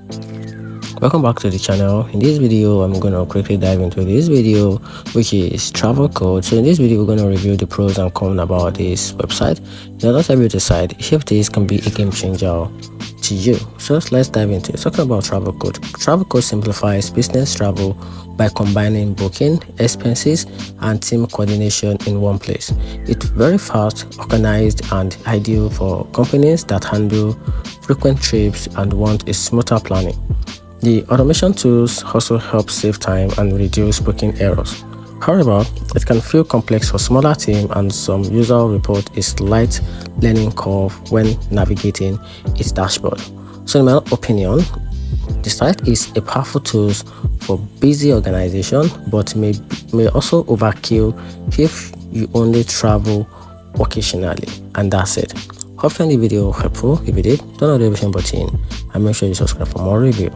Welcome back to the channel. In this video, I'm going to quickly dive into this video, which is travel code. So in this video, we're going to review the pros and cons about this website. Now let's help you decide if this can be a game changer to you. So let's dive into it. Talking about travel code. Travel code simplifies business travel by combining booking, expenses, and team coordination in one place. It's very fast, organized, and ideal for companies that handle frequent trips and want a smoother planning. The automation tools also help save time and reduce booking errors. However, it can feel complex for smaller teams, and some users report a slight learning curve when navigating its dashboard. So in my opinion, the site is a powerful tool for busy organization, but may also overkill if you only travel occasionally, and that's it. Hope you found the video helpful. If you did, turn on the notification button and make sure you subscribe for more review.